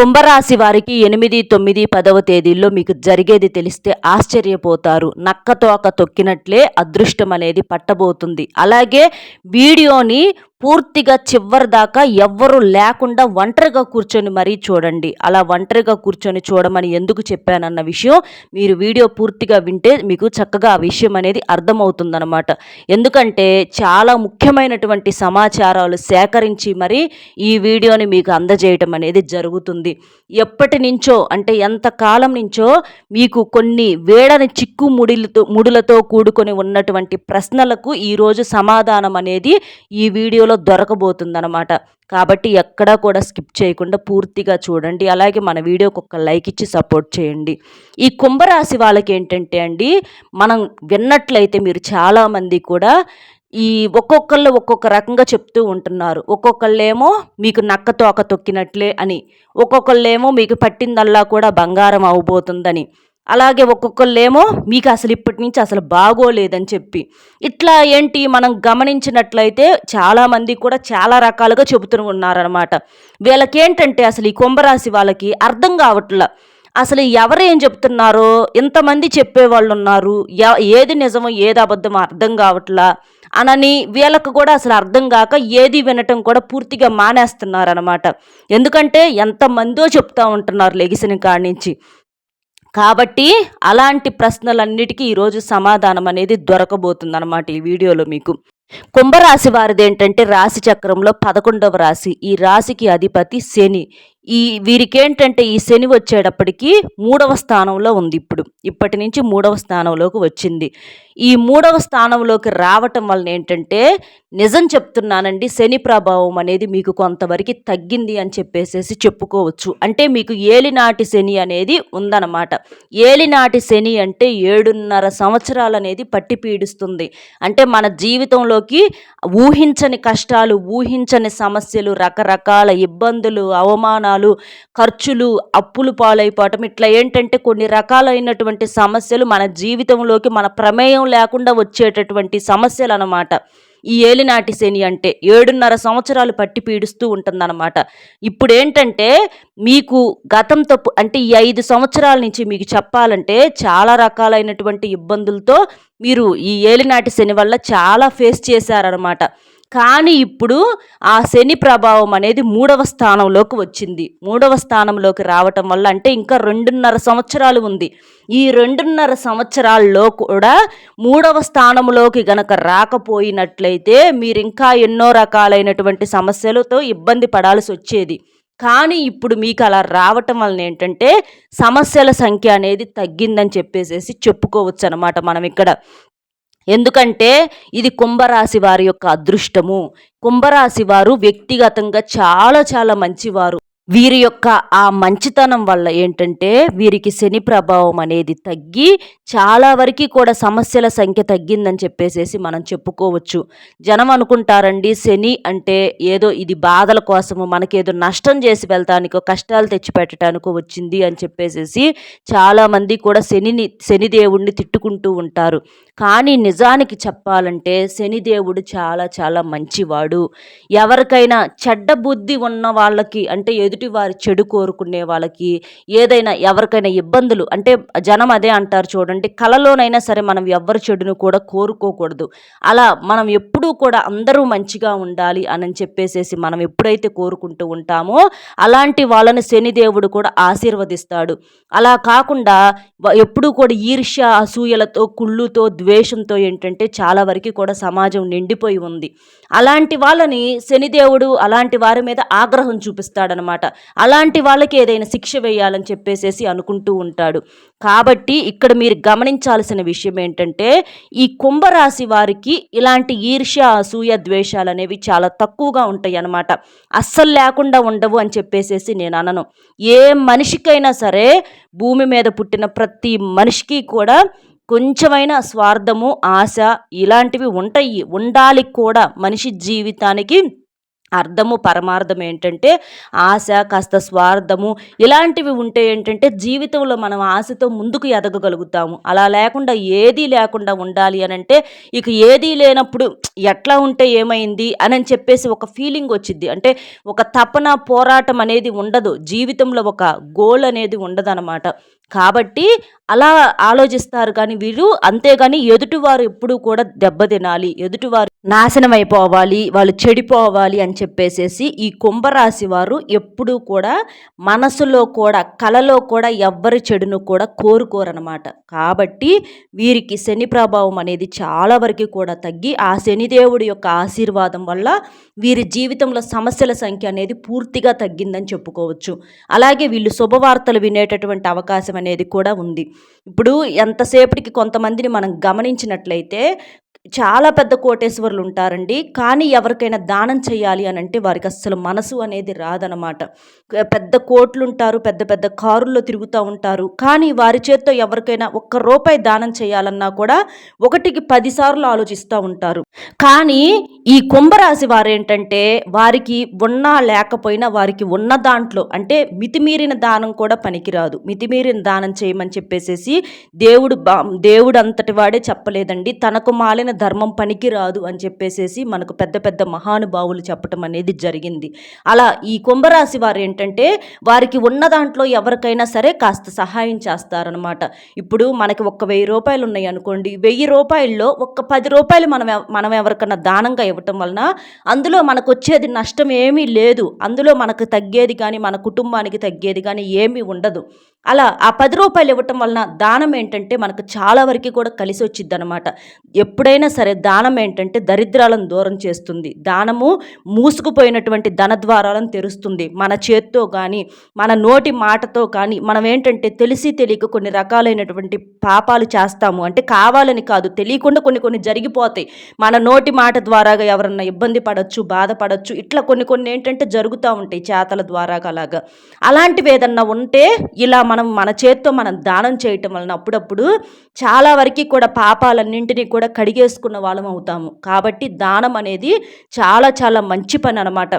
కుంభరాశి వారికి 8, 9, 10వ తేదీల్లో మీకు జరిగేది తెలిస్తే ఆశ్చర్యపోతారు. నక్కతోక తొక్కినట్లే అదృష్టం అనేది పట్టబోతుంది. అలాగే వీడియోని పూర్తిగా చివరి దాకా ఎవ్వరూ లేకుండా ఒంటరిగా కూర్చొని మరీ చూడండి. అలా ఒంటరిగా కూర్చొని చూడమని ఎందుకు చెప్పానన్న విషయం మీరు వీడియో పూర్తిగా వింటే మీకు చక్కగా ఆ విషయం అనేది అర్థమవుతుందన్నమాట. ఎందుకంటే చాలా ముఖ్యమైనటువంటి సమాచారాలు సేకరించి మరి ఈ వీడియోని మీకు అందజేయటం అనేది జరుగుతుంది. ఎప్పటి నుంచో అంటే ఎంతకాలం నుంచో మీకు కొన్ని వేడని చిక్కు ముడులతో కూడుకొని ఉన్నటువంటి ప్రశ్నలకు ఈరోజు సమాధానం అనేది ఈ వీడియోలో దొరకబోతుందన్నమాట. కాబట్టి ఎక్కడా కూడా స్కిప్ చేయకుండా పూర్తిగా చూడండి. అలాగే మన వీడియోకి ఒక లైక్ ఇచ్చి సపోర్ట్ చేయండి. ఈ కుంభరాశి వాళ్ళకి ఏంటంటే అండి, మనం విన్నట్లయితే మీరు చాలామంది కూడా ఈ ఒక్కొక్కళ్ళు ఒక్కొక్క రకంగా చెప్తూ ఉంటున్నారు. ఒక్కొక్కళ్ళేమో మీకు నక్క తోక తొక్కినట్లే అని, ఒక్కొక్కళ్ళేమో మీకు పట్టిందల్లా కూడా బంగారం అవబోతుందని, అలాగే ఒక్కొక్కళ్ళేమో మీకు అసలు ఇప్పటి నుంచి అసలు బాగోలేదని చెప్పి, ఇట్లా ఏంటి మనం గమనించినట్లయితే చాలామంది కూడా చాలా రకాలుగా చెబుతూ ఉన్నారనమాట. వీళ్ళకేంటంటే అసలు ఈ కుంభరాశి వాళ్ళకి అర్థం కావట్లా. అసలు ఎవరేం చెప్తున్నారో ఇంతమంది చెప్పేవాళ్ళు ఉన్నారు, ఏది నిజమో ఏది అబద్ధమో అర్థం కావట్లా అనని వీళ్ళకు కూడా అసలు అర్థం కాక ఏది వినటం కూడా పూర్తిగా మానేస్తున్నారనమాట. ఎందుకంటే ఎంతమందో చెప్తా ఉంటున్నారు లెగిసిన కాడి నుంచి. కాబట్టి అలాంటి ప్రశ్నలన్నిటికీ ఈరోజు సమాధానం అనేది దొరకబోతుందన్నమాట ఈ వీడియోలో మీకు. కుంభరాశి వారిది ఏంటంటే రాశి చక్రంలో 11వ రాశి. ఈ రాశికి అధిపతి శని. వీరికేంటంటే ఈ శని వచ్చేటప్పటికి 3వ స్థానంలో ఉంది. ఇప్పటి నుంచి 3వ స్థానంలోకి వచ్చింది. ఈ 3వ స్థానంలోకి రావటం వలన ఏంటంటే, నిజం చెప్తున్నానండి, శని ప్రభావం అనేది మీకు కొంతవరకు తగ్గింది అని చెప్పేసి చెప్పుకోవచ్చు. అంటే మీకు ఏలినాటి శని అనేది ఉందన్నమాట. ఏలినాటి శని అంటే 7.5 సంవత్సరాలు అనేది పట్టి పీడిస్తుంది. అంటే మన జీవితంలోకి ఊహించని కష్టాలు, ఊహించని సమస్యలు, రకరకాల ఇబ్బందులు, అవమానాలు, ఖర్చులు, అప్పులు పాలైపోవటం, ఇట్లా ఏంటంటే కొన్ని రకాలైనటువంటి సమస్యలు మన జీవితంలోకి మన ప్రమేయం లేకుండా వచ్చేటటువంటి సమస్యలు అన్నమాట. ఈ ఏలినాటి శని అంటే 7.5 సంవత్సరాలు పట్టి పీడిస్తూ ఉంటుందన్నమాట. ఇప్పుడు ఏంటంటే మీకు గతంతో అంటే ఈ 5 సంవత్సరాల నుంచి మీకు చెప్పాలంటే చాలా రకాలైనటువంటి ఇబ్బందులతో మీరు ఈ ఏలినాటి శని వల్ల చాలా ఫేస్ చేశారనమాట. కానీ ఇప్పుడు ఆ శని ప్రభావం అనేది 3వ స్థానంలోకి వచ్చింది. 3వ స్థానంలోకి రావటం వల్ల అంటే ఇంకా 2.5 సంవత్సరాలు ఉంది. ఈ 2.5 సంవత్సరాల్లో కూడా 3వ స్థానంలోకి గనక రాకపోయినట్లయితే మీరు ఇంకా ఎన్నో రకాలైనటువంటి సమస్యలతో ఇబ్బంది పడాల్సి వచ్చేది. కానీ ఇప్పుడు మీకు అలా రావటం వలన ఏంటంటే సమస్యల సంఖ్య అనేది తగ్గిందని చెప్పేసి చెప్పుకోవచ్చు అనమాట మనం ఇక్కడ. ఎందుకంటే ఇది కుంభరాశి వారి యొక్క అదృష్టము. కుంభరాశి వారు వ్యక్తిగతంగా చాలా చాలా మంచివారు. వీరి యొక్క ఆ మంచితనం వల్ల ఏంటంటే వీరికి శని ప్రభావం అనేది తగ్గి చాలా వరకు కూడా సమస్యల సంఖ్య తగ్గిందని చెప్పేసి మనం చెప్పుకోవచ్చు. జనం అనుకుంటారండి శని అంటే ఏదో ఇది బాధల కోసము, మనకేదో నష్టం చేసి వెళ్తానికో, కష్టాలు తెచ్చిపెట్టడానికో వచ్చింది అని చెప్పేసి చాలామంది కూడా శనిదేవుడిని తిట్టుకుంటూ ఉంటారు. కానీ నిజానికి చెప్పాలంటే శనిదేవుడు చాలా చాలా మంచివాడు. ఎవరికైనా చెడ్డ బుద్ధి ఉన్న వాళ్ళకి అంటే వారి చెడు కోరుకునే వాళ్ళకి, ఏదైనా ఎవరికైనా ఇబ్బందులు అంటే జనం అదే అంటారు చూడండి, కలలోనైనా సరే మనం ఎవరి చెడును కూడా కోరుకోకూడదు. అలా మనం ఎప్పుడూ కూడా అందరూ మంచిగా ఉండాలి అని చెప్పేసి మనం ఎప్పుడైతే కోరుకుంటూ ఉంటామో అలాంటి వాళ్ళని శనిదేవుడు కూడా ఆశీర్వదిస్తాడు. అలా కాకుండా ఎప్పుడూ కూడా ఈర్ష్య, అసూయలతో, కుళ్ళుతో, ద్వేషంతో ఏంటంటే చాలా వరకు కూడా సమాజం నిండిపోయి ఉంది. అలాంటి వాళ్ళని శనిదేవుడు అలాంటి వారి మీద ఆగ్రహం చూపిస్తాడనమాట. అలాంటి వాళ్ళకి ఏదైనా శిక్ష వేయాలని చెప్పేసి అనుకుంటూ ఉంటాడు. కాబట్టి ఇక్కడ మీరు గమనించాల్సిన విషయం ఏంటంటే ఈ కుంభరాశి వారికి ఇలాంటి ఈర్ష్య, అసూయ, ద్వేషాలు అనేవి చాలా తక్కువగా ఉంటాయి అన్నమాట. అస్సలు లేకుండా ఉండవు అని చెప్పేసి నేను అనను. ఏ మనిషికైనా సరే భూమి మీద పుట్టిన ప్రతి మనిషికి కూడా కొంచెమైనా స్వార్థము, ఆశ ఇలాంటివి ఉంటాయి, ఉండాలి కూడా. మనిషి జీవితానికి అర్థము పరమార్థం ఏంటంటే ఆశ, కాస్త స్వార్థము ఇలాంటివి ఉంటే ఏంటంటే జీవితంలో మనం ఆశతో ముందుకు ఎదగగలుగుతాము. అలా లేకుండా ఏదీ లేకుండా ఉండాలి అనంటే ఇక ఏదీ లేనప్పుడు ఎట్లా ఉంటే ఏమైంది అని చెప్పేసి ఒక ఫీలింగ్ వచ్చిద్ది. అంటే ఒక తపన, పోరాటం అనేది ఉండదు. జీవితంలో ఒక గోల్ అనేది ఉండదనమాట. కాబట్టి అలా ఆలోచిస్తారు కానీ వీరు, అంతేగాని ఎదుటివారు ఎప్పుడూ కూడా దెబ్బతినాలి, ఎదుటివారు నాశనం అయిపోవాలి, వాళ్ళు చెడిపోవాలి అని చెప్పేసేసి ఈ కుంభరాశి వారు ఎప్పుడూ కూడా మనసులో కూడా, కలలో కూడా ఎవ్వరి చెడును కూడా కోరుకోరనమాట. కాబట్టి వీరికి శని ప్రభావం అనేది చాలా వరకు కూడా తగ్గి ఆ శనిదేవుడి యొక్క ఆశీర్వాదం వల్ల వీరి జీవితంలో సమస్యల సంఖ్య అనేది పూర్తిగా తగ్గిందని చెప్పుకోవచ్చు. అలాగే వీళ్ళు శుభవార్తలు వినేటటువంటి అవకాశం అనేది కూడా ఉంది. ఇప్పుడు ఎంతసేపటికి కొంతమందిని మనం గమనించినట్లయితే చాలా పెద్ద కోటేశ్వరులు ఉంటారండి. కానీ ఎవరికైనా దానం చేయాలి అని అంటే వారికి అస్సలు మనసు అనేది రాదనమాట. పెద్ద కోట్లుంటారు, పెద్ద పెద్ద కారుల్లో తిరుగుతూ ఉంటారు. కానీ వారి చేత్తో ఎవరికైనా ఒక్క రూపాయి దానం చేయాలన్నా కూడా ఒకటికి 10 సార్లు ఆలోచిస్తూ ఉంటారు. కానీ ఈ కుంభరాశి వారేంటంటే వారికి ఉన్నా లేకపోయినా వారికి ఉన్న దాంట్లో అంటే మితిమీరిన దానం కూడా పనికిరాదు. మితిమీరిన దానం చేయమని చెప్పేసేసి దేవుడు అంతటి వాడే చెప్పలేదండి. తనకు మాలిన ధర్మం పనికిరాదు అని చెప్పేసేసి మనకు పెద్ద పెద్ద మహానుభావులు చెప్పటం అనేది జరిగింది. అలా ఈ కుంభరాశి వారు ఏంటంటే వారికి ఉన్న దాంట్లో ఎవరికైనా సరే కాస్త సహాయం చేస్తారనమాట. ఇప్పుడు మనకి ఒక 1000 రూపాయలు ఉన్నాయి అనుకోండి, 1000 రూపాయల్లో ఒక 10 రూపాయలు మనం ఎవరికన్నా దానంగా ఇవ్వటం వలన అందులో మనకు వచ్చేది నష్టం ఏమీ లేదు. అందులో మనకు తగ్గేది కానీ మన కుటుంబానికి తగ్గేది కానీ ఏమీ ఉండదు. అలా ఆ 10 రూపాయలు ఇవ్వటం వలన దానం ఏంటంటే మనకు చాలా వరకు కూడా కలిసి వచ్చిద్ది అనమాట. ఎప్పుడైనా సరే దానం ఏంటంటే దరిద్రాలను దూరం చేస్తుంది. దానము మూసుకుపోయినటువంటి ధనద్వారాలను తెరుస్తుంది. మన చేత్తో కానీ మన నోటి మాటతో కానీ మనం ఏంటంటే తెలిసి తెలియక కొన్ని రకాలైనటువంటి పాపాలు చేస్తాము. అంటే కావాలని కాదు, తెలియకుండా కొన్ని జరిగిపోతాయి. మన నోటి మాట ద్వారాగా ఎవరన్నా ఇబ్బంది పడవచ్చు, బాధపడవచ్చు, ఇట్లా కొన్ని ఏంటంటే జరుగుతూ ఉంటాయి చేతల ద్వారా అలాగా. అలాంటివి ఏదన్నా ఉంటే ఇలా మన చేత్తో మనం దానం చేయటం వలన అప్పుడప్పుడు చాలా వరకు కూడా పాపాలన్నింటినీ కూడా కడిగేసుకున్న వాళ్ళం అవుతాము. కాబట్టి దానం అనేది చాలా చాలా మంచి పని అనమాట.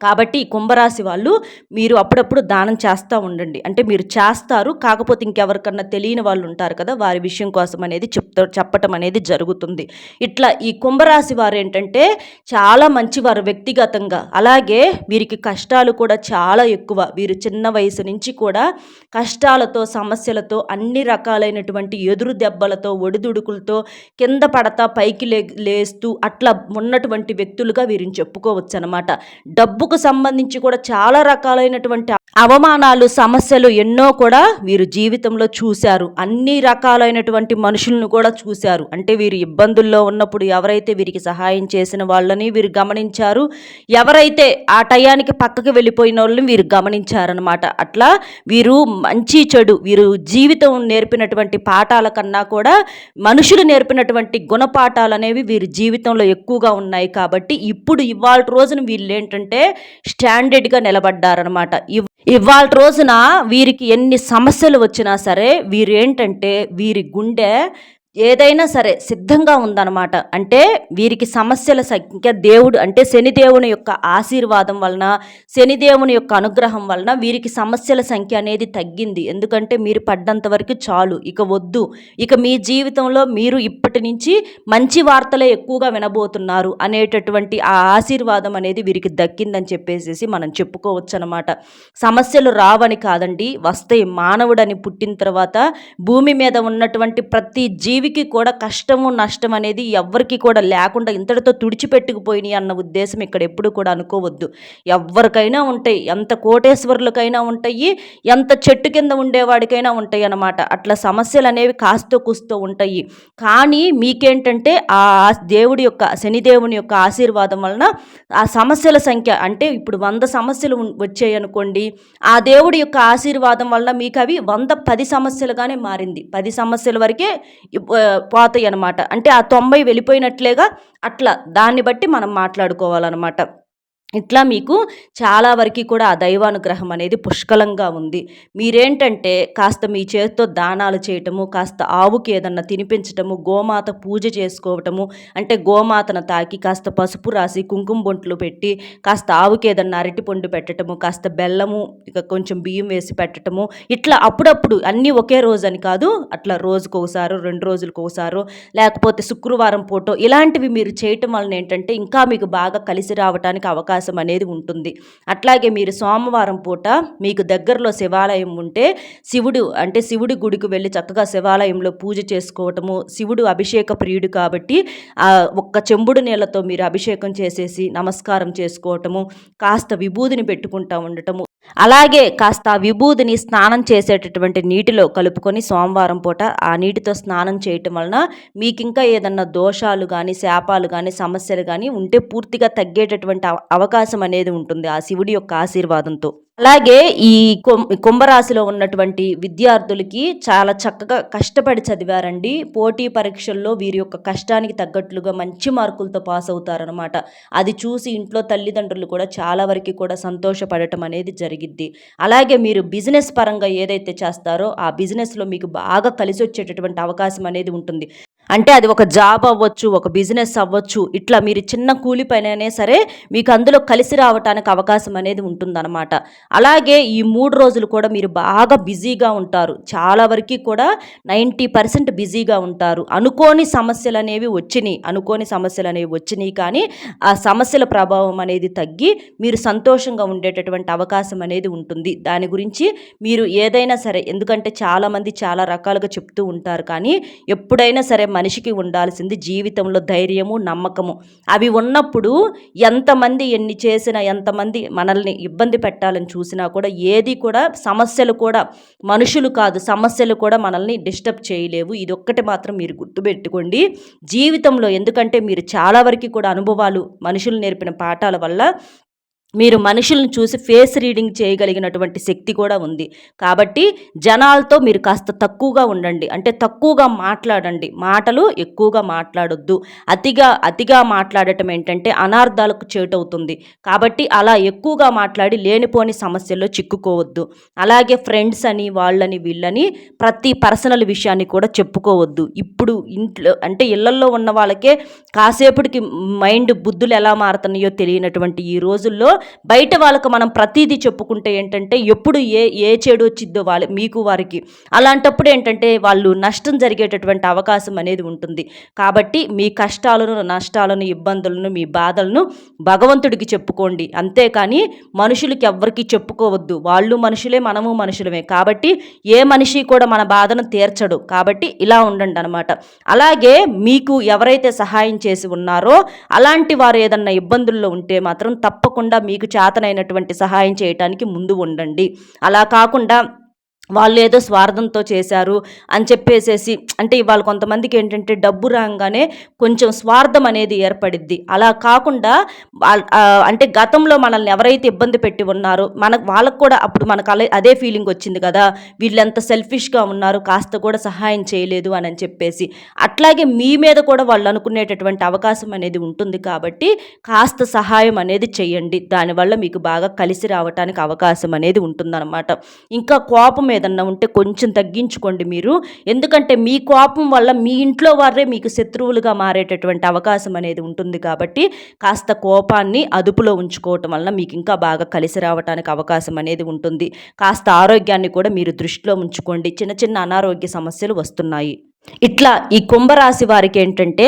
కాబట్టి ఈ కుంభరాశి వాళ్ళు మీరు అప్పుడప్పుడు దానం చేస్తూ ఉండండి. అంటే మీరు చేస్తారు, కాకపోతే ఇంకెవరికన్నా తెలియని వాళ్ళు ఉంటారు కదా, వారి విషయం కోసం అనేది చెప్పటం అనేది జరుగుతుంది. ఇట్లా ఈ కుంభరాశి వారు ఏంటంటే చాలా మంచివారు వ్యక్తిగతంగా. అలాగే వీరికి కష్టాలు కూడా చాలా ఎక్కువ. వీరు చిన్న వయసు నుంచి కూడా కష్టాలతో, సమస్యలతో, అన్ని రకాలైనటువంటి ఎదురు దెబ్బలతో, ఒడిదుడుకులతో కింద పడతా పైకి లేస్తూ అట్లా ఉన్నటువంటి వ్యక్తులుగా వీరిని చెప్పుకోవచ్చు అనమాట. డబ్బుకు సంబంధించి కూడా చాలా రకాలైనటువంటి అవమానాలు, సమస్యలు ఎన్నో కూడా వీరు జీవితంలో చూశారు. అన్ని రకాలైనటువంటి మనుషులను కూడా చూశారు. అంటే వీరు ఇబ్బందుల్లో ఉన్నప్పుడు ఎవరైతే వీరికి సహాయం చేసిన వాళ్ళని వీరు గమనించారు, ఎవరైతే ఆ టయానికి పక్కకి వెళ్ళిపోయిన వాళ్ళని వీరు గమనించారనమాట. అట్లా వీరు మంచి చెడు, వీరు జీవితం నేర్పినటువంటి పాఠాల కన్నా కూడా మనుషులు నేర్పినటువంటి గుణపాఠాలు అనేవి వీరి జీవితంలో ఎక్కువగా ఉన్నాయి. కాబట్టి ఇప్పుడు ఇవాళ రోజున వీళ్ళు ఏంటంటే స్టాండర్డ్గా నిలబడ్డారనమాట. ఇవాళ రోజున వీరికి ఎన్ని సమస్యలు వచ్చినా సరే వీరు ఏంటంటే వీరి గుండె ఏదైనా సరే సిద్ధంగా ఉందన్నమాట. అంటే వీరికి సమస్యల సంఖ్య దేవుడు అంటే శనిదేవుని యొక్క ఆశీర్వాదం వలన, శనిదేవుని యొక్క అనుగ్రహం వలన వీరికి సమస్యల సంఖ్య అనేది తగ్గింది. ఎందుకంటే మీరు పడ్డంత వరకు చాలు, ఇక వద్దు, ఇక మీ జీవితంలో మీరు ఇప్పటి నుంచి మంచి వార్తలే ఎక్కువగా వినబోతున్నారు అనేటటువంటి ఆ ఆశీర్వాదం అనేది వీరికి దక్కిందని చెప్పేసి మనం చెప్పుకోవచ్చు అనమాట. సమస్యలు రావని కాదండి, వస్తాయి. మానవుడని పుట్టిన తర్వాత భూమి మీద ఉన్నటువంటి ప్రతి జీవికి కూడా కష్టము, నష్టం అనేది ఎవ్వరికి కూడా లేకుండా ఇంతటితో తుడిచిపెట్టుకుపోయినాయి అన్న ఉద్దేశం ఇక్కడ ఎప్పుడు కూడా అనుకోవద్దు. ఎవరికైనా ఉంటాయి, ఎంత కోటేశ్వరులకైనా ఉంటాయి, ఎంత చెట్టు కింద ఉండేవాడికైనా ఉంటాయి అన్నమాట. అట్లా సమస్యలు అనేవి కాస్తో కూస్తూ ఉంటాయి. కానీ మీకేంటంటే ఆ దేవుడి యొక్క, శనిదేవుని యొక్క ఆశీర్వాదం వలన ఆ సమస్యల సంఖ్య అంటే ఇప్పుడు 100 సమస్యలు వచ్చాయి అనుకోండి, ఆ దేవుడి యొక్క ఆశీర్వాదం వలన మీకు అవి 110 సమస్యలుగానే మారింది. 10 సమస్యల వరకే పోతాయి అన్నమాట. అంటే ఆ 90 వెళ్ళిపోయినట్లేగా. అట్లా దాన్ని బట్టి మనం మాట్లాడుకోవాలన్నమాట. ఇట్లా మీకు చాలా వరకు కూడా ఆ దైవానుగ్రహం అనేది పుష్కలంగా ఉంది. మీరేంటంటే కాస్త మీ చేత్తో దానాలు చేయటము, కాస్త ఆవుకి ఏదన్నా తినిపించటము, గోమాత పూజ చేసుకోవటము, అంటే గోమాతను తాకి కాస్త పసుపు రాసి, కుంకుమ బొట్లు పెట్టి, కాస్త ఆవుకి ఏదన్నా అరటిపండు పెట్టటము, కాస్త బెల్లము, ఇక కొంచెం బియ్యం వేసి పెట్టటము. ఇట్లా అప్పుడప్పుడు అన్నీ ఒకే రోజని కాదు, అట్లా రోజుకోసారో, 2 రోజులకోసారో, లేకపోతే శుక్రవారం పూటో ఇలాంటివి మీరు చేయటం వలన ఏంటంటే ఇంకా మీకు బాగా కలిసి రావటానికి అవకాశం అనేది ఉంటుంది. అట్లాగే మీరు సోమవారం పూట మీకు దగ్గరలో శివాలయం ఉంటే శివుడి గుడికి వెళ్ళి చక్కగా శివాలయంలో పూజ చేసుకోవటము. శివుడు అభిషేక ప్రియుడు కాబట్టి ఒక్క చెంబుడు నీళ్ళతో మీరు అభిషేకం చేసేసి నమస్కారం చేసుకోవటము, కాస్త విభూదిని పెట్టుకుంటా ఉండటము. అలాగే కాస్త ఆ విభూదిని స్నానం చేసేటటువంటి నీటిలో కలుపుకొని సోమవారం పూట ఆ నీటితో స్నానం చేయటం వలన మీకింకా ఏదన్నా దోషాలు కానీ, శాపాలు కానీ, సమస్యలు కానీ ఉంటే పూర్తిగా తగ్గేటటువంటి అవకాశం అనేది ఉంటుంది ఆ శివుడి యొక్క ఆశీర్వాదంతో. అలాగే ఈ కుంభరాశిలో ఉన్నటువంటి విద్యార్థులకి చాలా చక్కగా కష్టపడి చదివారండి. పోటీ పరీక్షల్లో వీరి యొక్క కష్టానికి తగ్గట్లుగా మంచి మార్కులతో పాస్ అవుతారనమాట. అది చూసి ఇంట్లో తల్లిదండ్రులు కూడా చాలా వరకు కూడా సంతోషపడటం అనేది జరిగిద్ది. అలాగే మీరు బిజినెస్ పరంగా ఏదైతే చేస్తారో ఆ బిజినెస్లో మీకు బాగా కలిసి వచ్చేటటువంటి అవకాశం అనేది ఉంటుంది. అంటే అది ఒక జాబ్ అవ్వచ్చు, ఒక బిజినెస్ అవ్వచ్చు. ఇట్లా మీరు చిన్న కూలి పనైనా సరే మీకు అందులో కలిసి రావటానికి అవకాశం అనేది ఉంటుందన్నమాట. అలాగే ఈ 3 రోజులు కూడా మీరు బాగా బిజీగా ఉంటారు. చాలా వరకు కూడా 90% బిజీగా ఉంటారు. అనుకోని సమస్యలనేవి వచ్చినాయి కానీ ఆ సమస్యల ప్రభావం అనేది తగ్గి మీరు సంతోషంగా ఉండేటటువంటి అవకాశం అనేది ఉంటుంది. దాని గురించి మీరు ఏదైనా సరే, ఎందుకంటే చాలామంది చాలా రకాలుగా చెప్తూ ఉంటారు, కానీ ఎప్పుడైనా సరే మనిషికి ఉండాల్సింది జీవితంలో ధైర్యము, నమ్మకము. అవి ఉన్నప్పుడు ఎంతమంది ఎన్ని చేసినా, ఎంతమంది మనల్ని ఇబ్బంది పెట్టాలని చూసినా కూడా ఏది కూడా సమస్యలు కూడా మనుషులు కాదు, సమస్యలు కూడా మనల్ని డిస్టర్బ్ చేయలేవు. ఇదొక్కటి మాత్రం మీరు గుర్తుపెట్టుకోండి జీవితంలో. ఎందుకంటే మీరు చాలా వరకు కూడా అనుభవాలు, మనుషులు నేర్పిన పాఠాల వల్ల మీరు మనుషులను చూసి ఫేస్ రీడింగ్ చేయగలిగినటువంటి శక్తి కూడా ఉంది. కాబట్టి జనాలతో మీరు కాస్త తక్కువగా ఉండండి, అంటే తక్కువగా మాట్లాడండి. మాటలు ఎక్కువగా మాట్లాడొద్దు. అతిగా మాట్లాడటం ఏంటంటే అనార్థాలకు చేటవుతుంది. కాబట్టి అలా ఎక్కువగా మాట్లాడి లేనిపోని సమస్యల్లో చిక్కుకోవద్దు. అలాగే ఫ్రెండ్స్ అని వాళ్ళని వీళ్ళని ప్రతి పర్సనల్ విషయాన్ని కూడా చెప్పుకోవద్దు. ఇప్పుడు ఇంట్లో అంటే ఇళ్లల్లో ఉన్న వాళ్ళకే కాసేపటికి బుద్ధులు ఎలా మారుతున్నాయో తెలియనటువంటి ఈ రోజుల్లో బయట వాళ్ళకు మనం ప్రతిదీ చెప్పుకుంటే ఏంటంటే ఎప్పుడు ఏ చెడు వచ్చిద్దో మీకు వారికి అలాంటప్పుడు ఏంటంటే వాళ్ళు నష్టం జరిగేటటువంటి అవకాశం అనేది ఉంటుంది. కాబట్టి మీ కష్టాలను, నష్టాలను, ఇబ్బందులను, మీ బాధలను భగవంతుడికి చెప్పుకోండి. అంతేకాని మనుషులకి ఎవ్వరికీ చెప్పుకోవద్దు. వాళ్ళు మనుషులే, మనము మనుషులమే. కాబట్టి ఏ మనిషి కూడా మన బాధను తీర్చడు. కాబట్టి ఇలా ఉండండి అనమాట. అలాగే మీకు ఎవరైతే సహాయం చేసి ఉన్నారో అలాంటి వారు ఏదన్నా ఇబ్బందుల్లో ఉంటే మాత్రం తప్పకుండా మీకు చేతనైనటువంటి సహాయం చేయటానికి ముందు ఉండండి. అలా కాకుండా వాళ్ళు ఏదో స్వార్థంతో చేశారు అని చెప్పేసేసి, అంటే ఇవాళ కొంతమందికి ఏంటంటే డబ్బు రాగానే కొంచెం స్వార్థం అనేది ఏర్పడిద్ది. అలా కాకుండా అంటే గతంలో మనల్ని ఎవరైతే ఇబ్బంది పెట్టి ఉన్నారో వాళ్ళకు కూడా అప్పుడు మనకు అదే ఫీలింగ్ వచ్చింది కదా, వీళ్ళు ఎంత సెల్ఫిష్గా ఉన్నారు, కాస్త కూడా సహాయం చేయలేదు అని చెప్పేసి. అట్లాగే మీ మీద కూడా వాళ్ళు అనుకునేటటువంటి అవకాశం అనేది ఉంటుంది. కాబట్టి కాస్త సహాయం అనేది చేయండి. దానివల్ల మీకు బాగా కలిసి రావటానికి అవకాశం అనేది ఉంటుందన్నమాట. ఇంకా కోపం ఏదన్నా ఉంటే కొంచెం తగ్గించుకోండి మీరు. ఎందుకంటే మీ కోపం వల్ల మీ ఇంట్లో వారే మీకు శత్రువులుగా మారేటటువంటి అవకాశం అనేది ఉంటుంది. కాబట్టి కాస్త కోపాన్ని అదుపులో ఉంచుకోవటం వలన మీకు ఇంకా బాగా కలిసి రావడానికి అవకాశం అనేది ఉంటుంది. కాస్త ఆరోగ్యాన్ని కూడా మీరు దృష్టిలో ఉంచుకోండి. చిన్న చిన్న అనారోగ్య సమస్యలు వస్తున్నాయి. ఇట్లా ఈ కుంభరాశి వారికి ఏంటంటే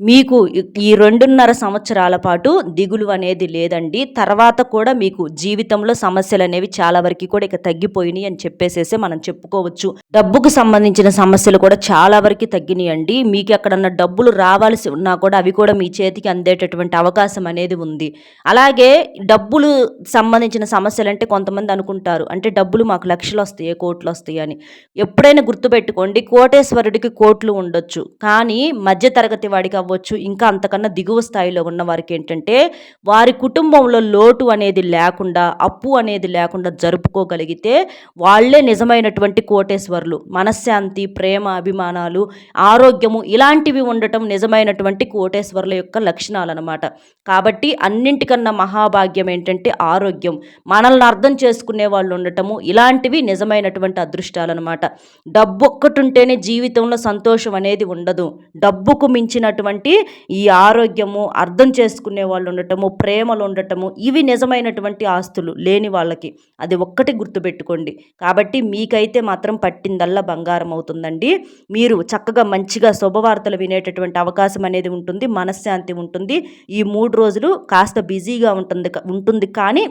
మీకు ఈ 2.5 సంవత్సరాల పాటు దిగులు అనేది లేదండి. తర్వాత కూడా మీకు జీవితంలో సమస్యలు అనేవి చాలా వరకు కూడా ఇక తగ్గిపోయినాయి అని చెప్పేసేసి మనం చెప్పుకోవచ్చు. డబ్బుకు సంబంధించిన సమస్యలు కూడా చాలా వరకు తగ్గినాయండి. మీకు ఎక్కడన్నా డబ్బులు రావాల్సి ఉన్నా కూడా అవి కూడా మీ చేతికి అందేటటువంటి అవకాశం అనేది ఉంది. అలాగే డబ్బులు సంబంధించిన సమస్యలు అంటే కొంతమంది అనుకుంటారు, అంటే డబ్బులు మాకు లక్షలు వస్తాయి, కోట్లు వస్తాయి అని. ఎప్పుడైనా గుర్తుపెట్టుకోండి, కోటేశ్వరుడికి కోట్లు ఉండొచ్చు. కానీ మధ్య తరగతి వాడికి అవ్వచ్చు, ఇంకా అంతకన్నా దిగువ స్థాయిలో ఉన్న వారికి ఏంటంటే వారి కుటుంబంలో లోటు అనేది లేకుండా, అప్పు అనేది లేకుండా జరుపుకోగలిగితే వాళ్ళే నిజమైనటువంటి కోటేశ్వరులు. మనశ్శాంతి, ప్రేమ, అభిమానాలు, ఆరోగ్యము ఇలాంటివి ఉండటం నిజమైనటువంటి కోటేశ్వరుల యొక్క లక్షణాలన్నమాట. కాబట్టి అన్నింటికన్నా మహాభాగ్యం ఏంటంటే ఆరోగ్యం. మనల్ని అర్థం చేసుకునే వాళ్ళు ఉండటము ఇలాంటివి నిజమైనటువంటి అదృష్టాలన్నమాట. డబ్బు ఒక్కటుంటేనే జీవితంలో సంతోషం అనేది ఉండదు. డబ్బుకు మించినటువంటి ఈ ఆరోగ్యము, అర్థం చేసుకునే వాళ్ళు ఉండటము, ప్రేమలు ఉండటము ఇవి నిజమైనటువంటి ఆస్తులు లేని వాళ్ళకి. అది ఒక్కటి గుర్తుపెట్టుకోండి. కాబట్టి మీకైతే మాత్రం పట్టిందల్లా బంగారం అవుతుందండి. మీరు చక్కగా మంచిగా శుభవార్తలు వినేటటువంటి అవకాశం అనేది ఉంటుంది. మనశ్శాంతి ఉంటుంది. ఈ 3 రోజులు కాస్త బిజీగా ఉంటుంది కానీ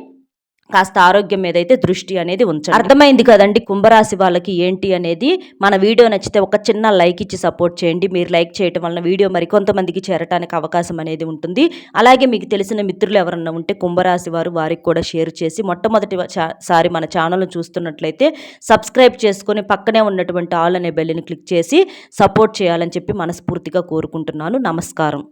కాస్త ఆరోగ్యం మీద అయితే దృష్టి అనేది ఉంచండి. అర్థమైంది కదండి కుంభరాశి వాళ్ళకి ఏంటి అనేది. మన వీడియో నచ్చితే ఒక చిన్న లైక్ ఇచ్చి సపోర్ట్ చేయండి. మీరు లైక్ చేయటం వలన వీడియో మరికొంతమందికి చేరటానికి అవకాశం అనేది ఉంటుంది. అలాగే మీకు తెలిసిన మిత్రులు ఎవరన్నా ఉంటే కుంభరాశి వారికి కూడా షేర్ చేసి సారి మన ఛానల్ను చూస్తున్నట్లయితే సబ్స్క్రైబ్ చేసుకొని పక్కనే ఉన్నటువంటి ఆల్ అనే బెల్ని క్లిక్ చేసి సపోర్ట్ చేయాలని చెప్పి మనస్ఫూర్తిగా కోరుకుంటున్నాను. నమస్కారం.